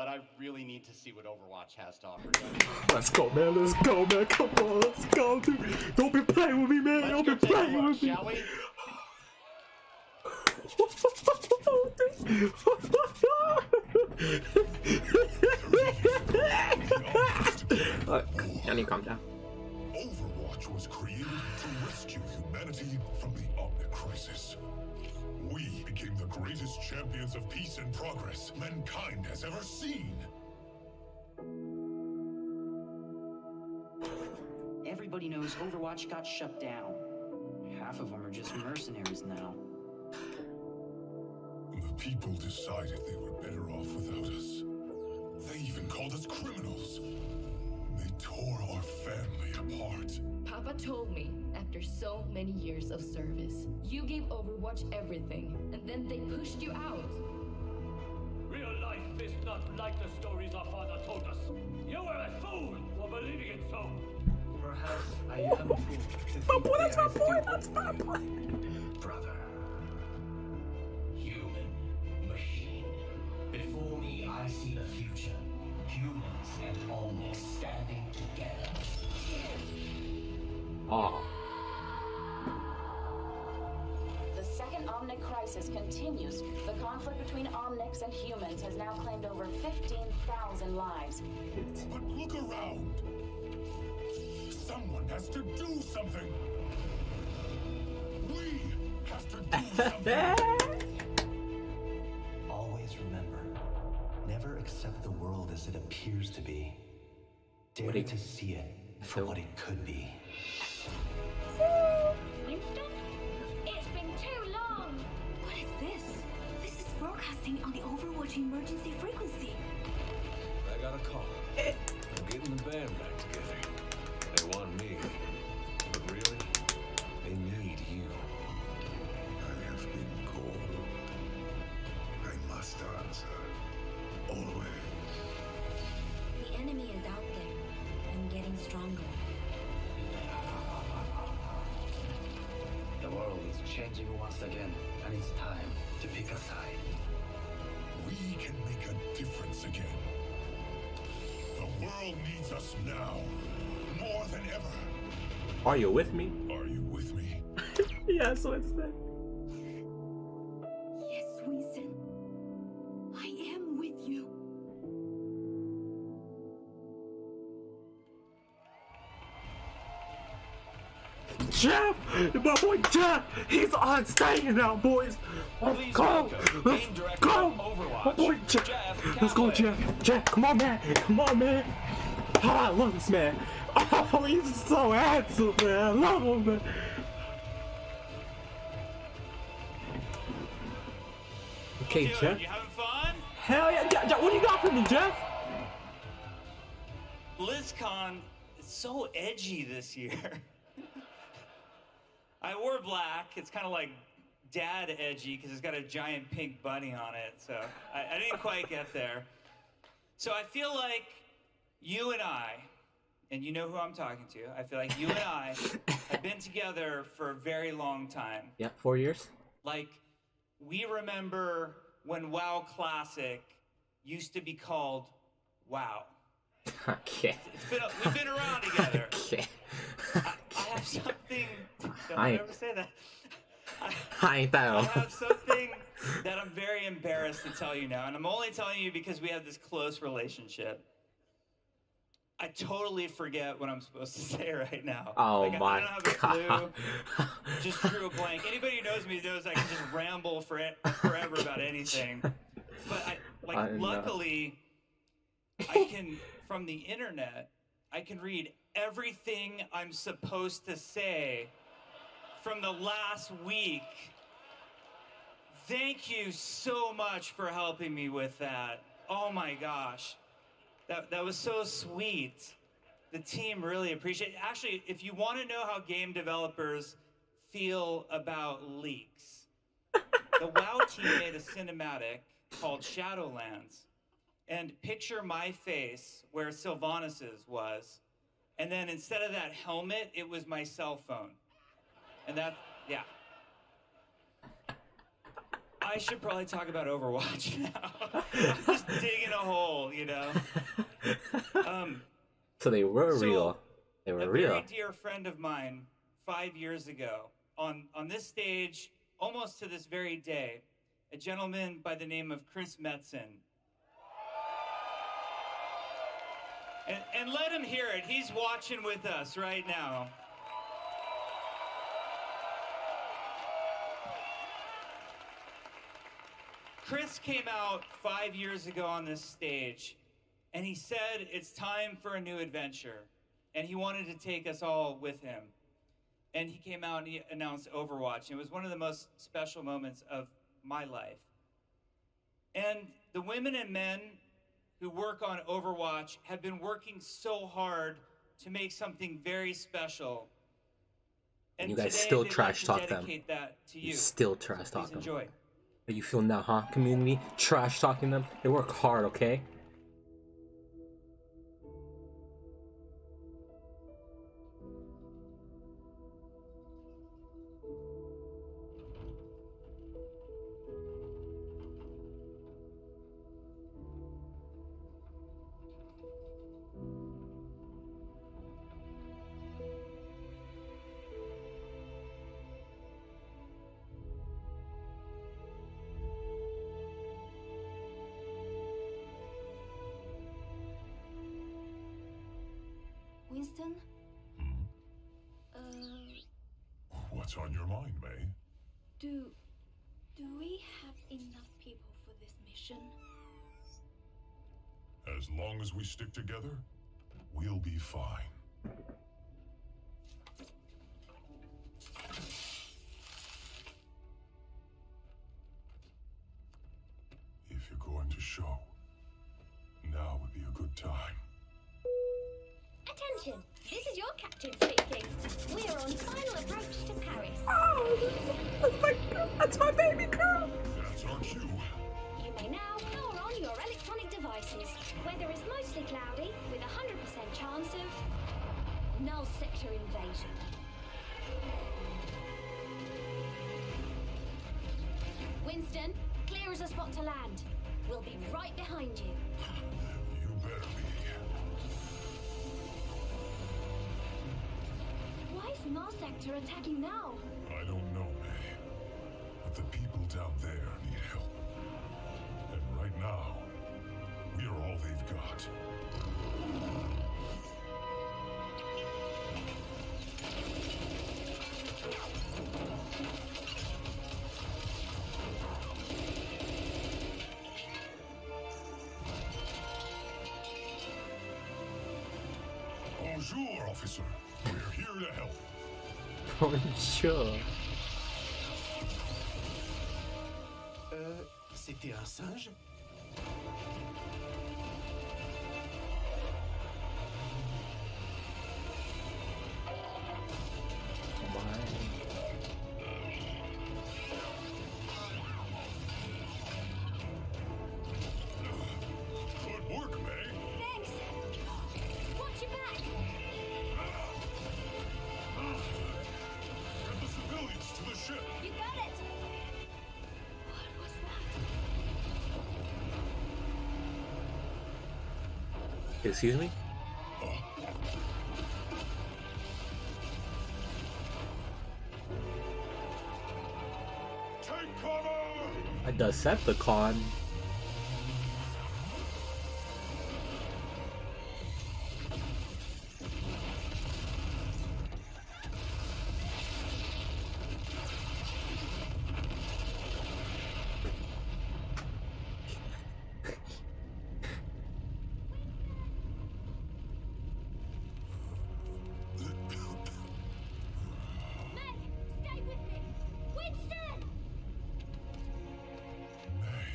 but I really need to see what Overwatch has to offer. Let's go, man. Let's go, man. Come on, let's go, dude. Don't be playing with me, man. Let's Don't go be take a playing look, with me. shall we? I need to calm down. Overwatch was created to rescue humanity from the Omnic crisis. We became the greatest champions of peace and progress mankind has ever seen. Everybody knows Overwatch got shut down. Half of them are just mercenaries now. The people decided they were better off without us. They even called us criminals. They tore our family apart. Papa told me, after so many years of service, you gave Overwatch everything, and then they pushed you out. Real life is not like the stories our father told us. You were a fool for believing it so. Perhaps I am a fool. My boy, that's my boy. That's my boy. Brother. Human. Machine. Before me, I see the future. Humans and Omnics standing together. Oh. The second Omnic crisis continues. The conflict between Omnics and humans has now claimed over 15,000 lives. But look around. Someone has to do something. We have to do something. Always remember, never accept the world as it appears to be. Dare to see it for what it could be. Winston? It's been too long! What is this? This is broadcasting on the Overwatch emergency frequency. I got a call. I'm getting the band back together. They want me. But really, they need you. I have been called. I must answer. Always. The enemy is out there and getting stronger. The world is changing once again, and it's time to pick a side. We can make a difference again. The world needs us now, more than ever. Are you with me? Are you with me? Yes, Winston. Yes, Winston. I am with you. Jeff! My boy Jeff! He's on stage now, boys! Let's go! Let's go! My boy Jeff! Let's go, Jeff! Jeff, come on, man! Come on, man! Oh, I love this man! Oh, he's so handsome, man! I love him, man! Okay, Jeff. You having fun? Hell yeah! Jeff, what do you got for me, Jeff? BlizzCon is so edgy this year. I wore black. It's kind of like dad edgy because it's got a giant pink bunny on it. So I didn't quite get there. So I feel like you and you know who I'm talking to, I feel like you and I have been together for a very long time. Yeah, 4 years. Like, we remember when WoW Classic used to be called WoW. Okay. We've been around together. Okay. I have something. Don't ever say that. I ain't that I old. have something that I'm very embarrassed to tell you now, and I'm only telling you because we have this close relationship. I totally forget what I'm supposed to say right now. Oh like, my I don't have a God. clue. Just drew a blank. Anybody who knows me knows I can just ramble forever about anything. But luckily, I can, from the internet, I can read everything I'm supposed to say from the last week. Thank you so much for helping me with that. Oh my gosh. That was so sweet. The team really appreciate it. Actually, if you want to know how game developers feel about leaks, the WoW team made a cinematic called Shadowlands. And picture my face where Sylvanas' was. And then instead of that helmet, it was my cell phone. And that, yeah. I should probably talk about Overwatch now. Just digging a hole, you know. So they were real. They were real. A very dear friend of mine, 5 years ago, on this stage, almost to this very day, a gentleman by the name of Chris Metzen. And let him hear it. He's watching with us right now. Chris came out 5 years ago on this stage, and he said it's time for a new adventure, and he wanted to take us all with him. And he came out and he announced Overwatch. It was one of the most special moments of my life. And the women and men who work on Overwatch have been working so hard to make something very special. And you guys today still they'd trash like talk to them. dedicate that to You still trash Please talk them. enjoy. How you feel now, huh? Community trash talking them. They work hard, okay? Winston? What's on your mind, May? Do we have enough people for this mission? As long as we stick together, we'll be fine. If you're going to show, now would be a good time. Attention! This is your captain speaking. We are on final approach to Paris. Oh, that's my girl. That's my baby girl. That's our cue. You may now power on your electronic devices. Weather is mostly cloudy, with a 100% chance of null sector invasion. Winston, clear as a spot to land. We'll be right behind you. You better be. Why is null sector attacking now? I don't know, May. But the people down there need help. And right now, we are all they've got. Bonjour, officer. We're here to help. Bonjour. C'était un singe? Good work, May. Thanks. Watch your back. Get the civilians to the ship. You got it. What was that? Excuse me? Take cover! A Decepticon. Meg, stay with me. Winston! May.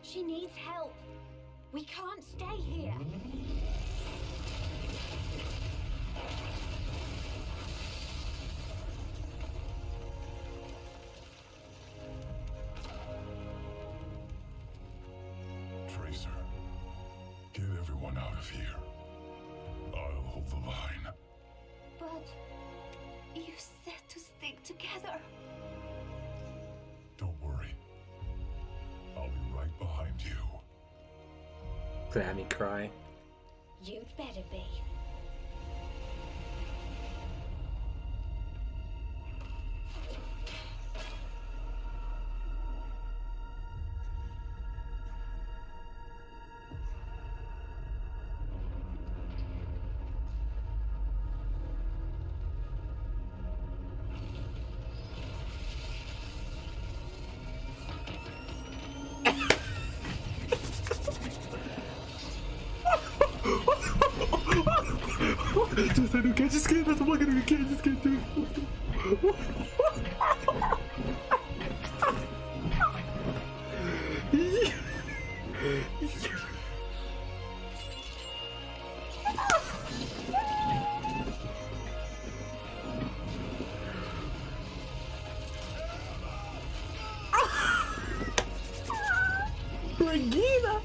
She needs help. We can't stay here. Tracer, get everyone out of here. I'll hold the line. But you said to stick together. That me cry. You'd better be. Just I do catch a skin. That's what I'm gonna catch a skin too. Regina.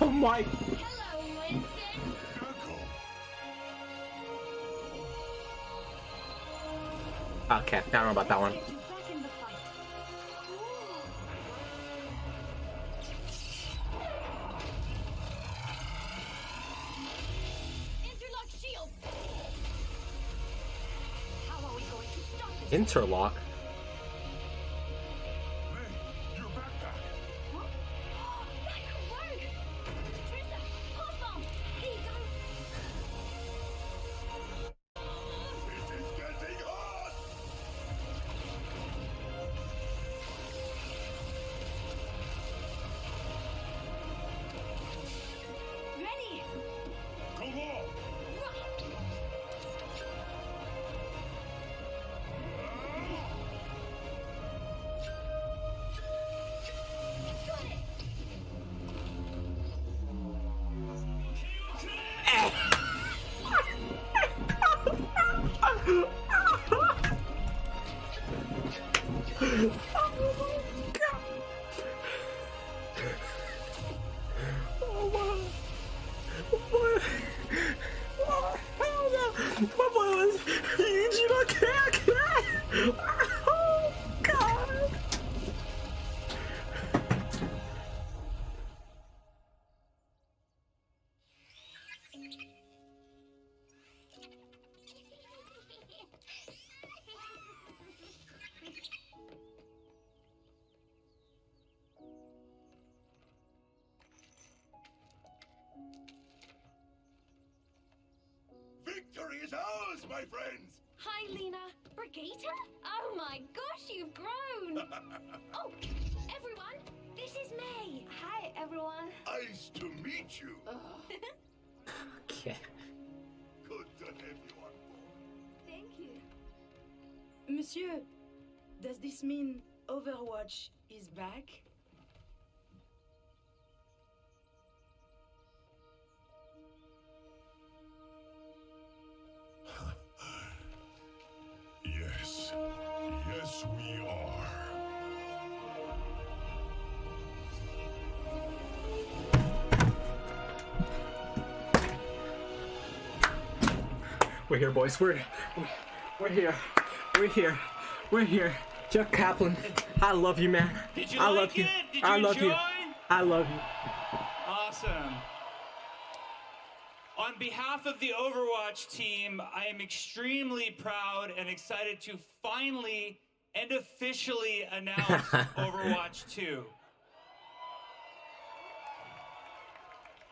Oh my! Hello, Winston. Okay, I don't know about that one. Get you back in the fight. Interlock shield. How are we going to stop this? Interlock. Victory is ours, my friends! Hi, Lena. Brigitte? Oh my gosh, you've grown! Oh, everyone, this is May. Hi, everyone. Nice to meet you. Okay. Good to have you on board. Thank you. Monsieur, does this mean Overwatch is back? Yes. Yes, we are. We're here, boys. We're here. We're here. We're here. Jeff Kaplan, I love you, man. Did you I like love you. it? Did you I love you. enjoy? I love you. Awesome. On behalf of the Overwatch team, I am extremely proud and excited to finally and officially announce Overwatch 2.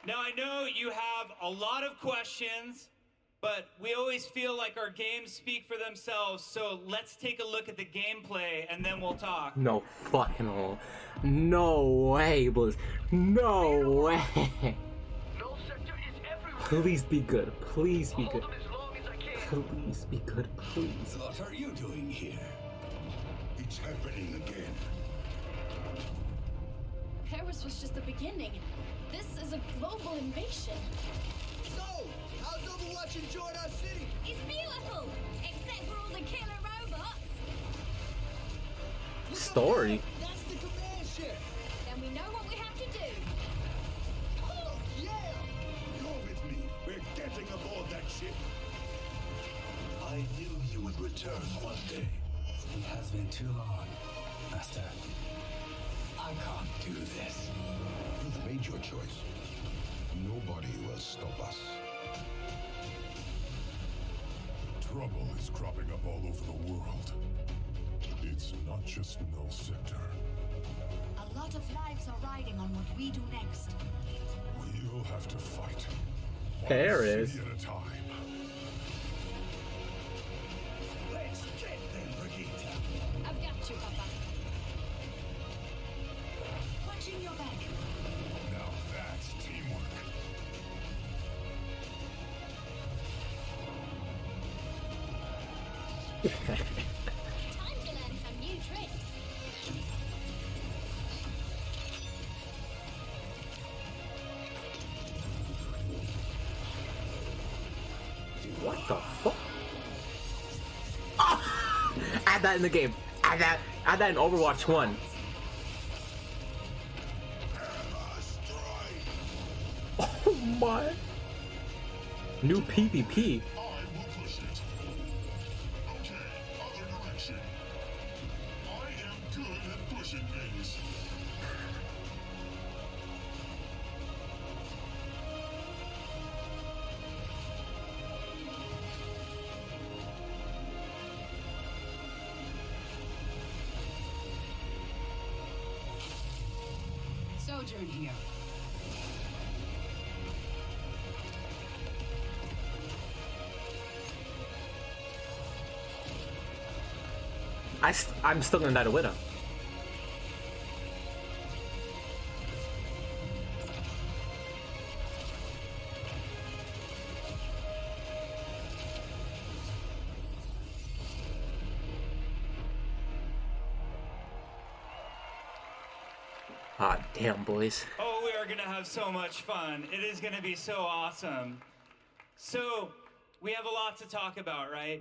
Now, I know you have a lot of questions, but we always feel like our games speak for themselves, so let's take a look at the gameplay and then we'll talk. No fucking hell. No way, Blizz. No way. Please be good. Please be good. Please be good. Please. What are you doing here? It's happening again. Paris was just the beginning. This is a global invasion. So, how's Overwatch enjoying our city? It's beautiful, except for all the killer robots. Story. That's the command ship. Then we know what we have to do. Oh, yeah! You're with me. We're getting aboard that ship. I knew you would return one day. It has been too long, Master. I can't do this. You've made your choice. Nobody will stop us. Trouble is cropping up all over the world. It's not just Null Sector. A lot of lives are riding on what we do next. We'll have to fight. There it One is. city at a time. Let's get them, Brigitte. I've got you, Papa. Watching your back. Now that's teamwork. Time to learn some new tricks. What the fuck? Ah! Add that in the game. Add that in Overwatch 1. Oh my. New PvP. I will push it. Okay, other direction. I am good at pushing things. Sojourn here. I'm still gonna die to Widow. Ah, damn, boys. Oh, we are going to have so much fun. It is going to be so awesome. So, we have a lot to talk about, right?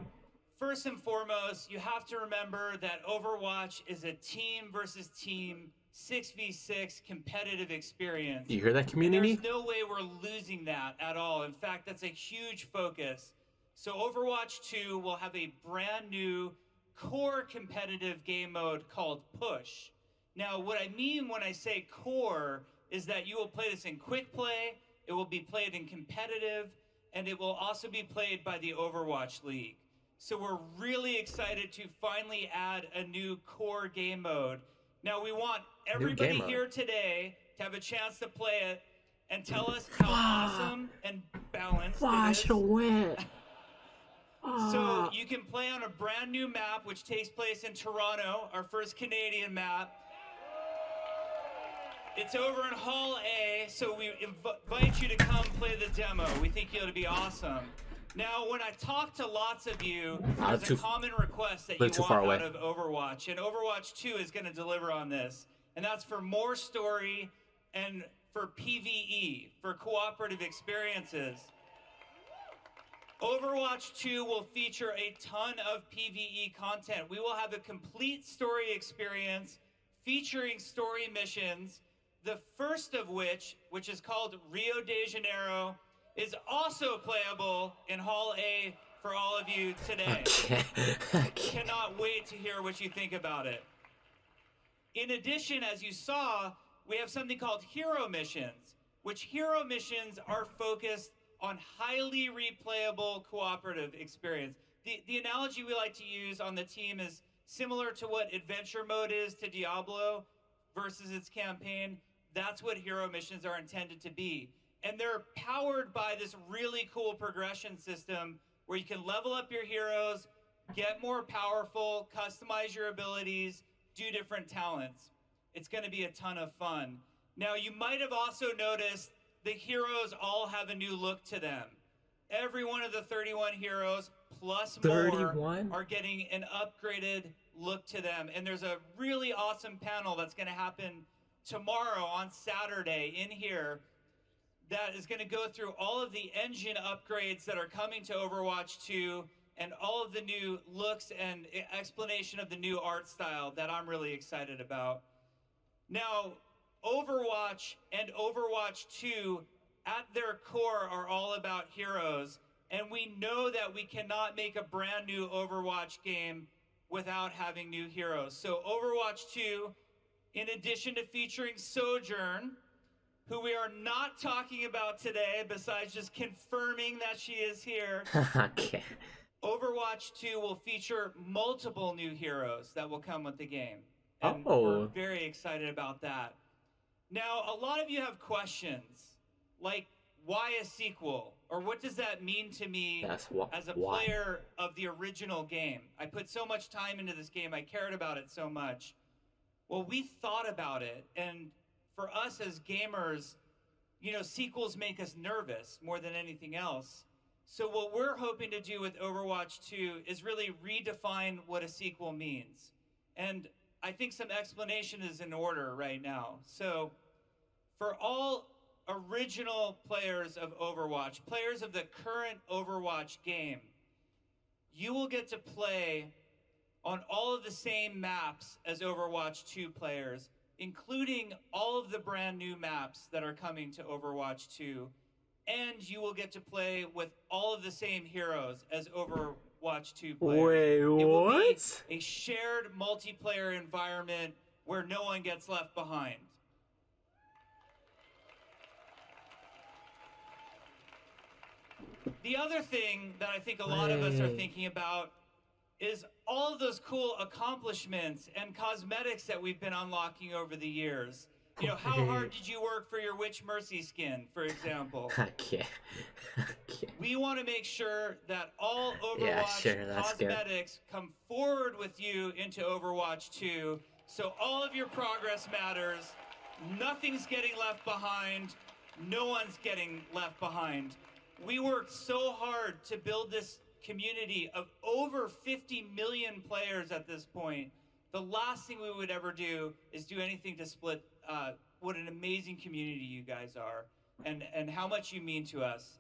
First and foremost, you have to remember that Overwatch is a team versus team 6v6 competitive experience. You hear that, community? And there's no way we're losing that at all. In fact, that's a huge focus. So Overwatch 2 will have a brand new core competitive game mode called Push. Now, what I mean when I say core is that you will play this in quick play, it will be played in competitive, and it will also be played by the Overwatch League. So we're really excited to finally add a new core game mode. Now, we want everybody here today to have a chance to play it and tell us how awesome and balanced it is. So you can play on a brand new map, which takes place in Toronto, our first Canadian map. It's over in Hall A, so we invite you to come play the demo. We think it'll be awesome. Now, when I talk to lots of you, there's a common request that you want out of Overwatch, and Overwatch 2 is going to deliver on this, and that's for more story and for PvE, for cooperative experiences. Overwatch 2 will feature a ton of PvE content. We will have a complete story experience featuring story missions, the first of which is called Rio de Janeiro, is also playable in Hall A for all of you today. Cannot wait to hear what you think about it. In addition, as you saw, we have something called hero missions, which hero missions are focused on highly replayable cooperative experience. The analogy we like to use on the team is similar to what adventure mode is to Diablo versus its campaign. That's what hero missions are intended to be. And they're powered by this really cool progression system where you can level up your heroes, get more powerful, customize your abilities, do different talents. It's going to be a ton of fun. Now, you might have also noticed the heroes all have a new look to them. Every one of the 31 heroes plus more are getting an upgraded look to them. And there's a really awesome panel that's going to happen tomorrow on Saturday in here that is going to go through all of the engine upgrades that are coming to Overwatch 2 and all of the new looks and explanation of the new art style that I'm really excited about. Now, Overwatch and Overwatch 2 at their core are all about heroes, And we know that we cannot make a brand new Overwatch game without having new heroes. So Overwatch 2, in addition to featuring Sojourn, who we are not talking about today, besides just confirming that she is here. Okay. Overwatch 2 will feature multiple new heroes that will come with the game. And we're very excited about that. Now, a lot of you have questions, like, why a sequel? Or what does that mean to me as a player of the original game? I put so much time into this game. I cared about it so much. Well, we thought about it. And for us as gamers, you know, sequels make us nervous more than anything else. So what we're hoping to do with Overwatch 2 is really redefine what a sequel means. And I think some explanation is in order right now. So for all original players of Overwatch, players of the current Overwatch game, you will get to play on all of the same maps as Overwatch 2 players, including all of the brand new maps that are coming to Overwatch 2. And you will get to play with all of the same heroes as Overwatch 2 players. Wait, what? It will be a shared multiplayer environment where no one gets left behind. The other thing that I think a lot of us are thinking about is all of those cool accomplishments and cosmetics that we've been unlocking over the years. You know, how hard did you work for your Witch Mercy skin, for example? We want to make sure that all Overwatch cosmetics come forward with you into Overwatch 2, so all of your progress matters, nothing's getting left behind, no one's getting left behind. We worked so hard to build this community of over 50 million players at this point. The last thing we would ever do is do anything to split what an amazing community you guys are and how much you mean to us.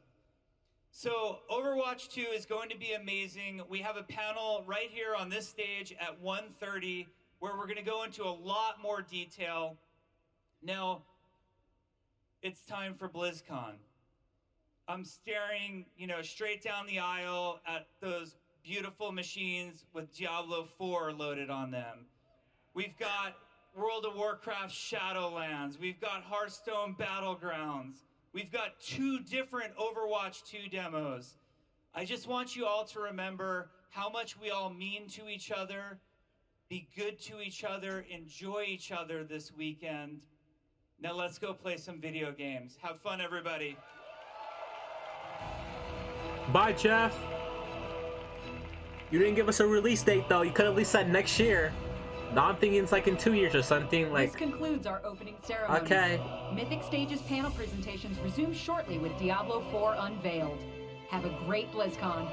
So Overwatch 2 is going to be amazing. We have a panel right here on this stage at 1:30 where we're going to go into a lot more detail. Now, it's time for BlizzCon. I'm staring, you know, straight down the aisle at those beautiful machines with Diablo 4 loaded on them. We've got World of Warcraft Shadowlands. We've got Hearthstone Battlegrounds. We've got 2 different Overwatch 2 demos. I just want you all to remember how much we all mean to each other. Be good to each other. Enjoy each other this weekend. Now let's go play some video games. Have fun, everybody. Bye, Jeff. You didn't give us a release date, though. You could have at least said next year. No, I'm thinking it's like in 2 years or something. Like. This concludes our opening ceremony. Okay. Mythic Stage's panel presentations resume shortly with Diablo 4 unveiled. Have a great BlizzCon.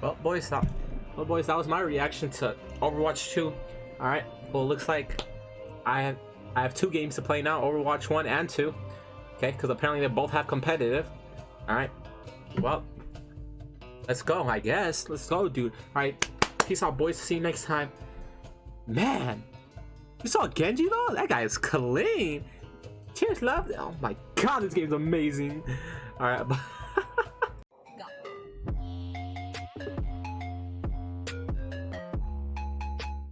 Well, boys, that was my reaction to Overwatch 2. All right. Well, it looks like I have 2 games to play now, Overwatch 1 and 2. Okay, because apparently they both have competitive. All right. Well, let's go, I guess. Let's go, dude. All right. Peace out, boys. See you next time. Man, you saw Genji, though? That guy is clean. Cheers, love. Oh, my God. This game's amazing. All right. Bye.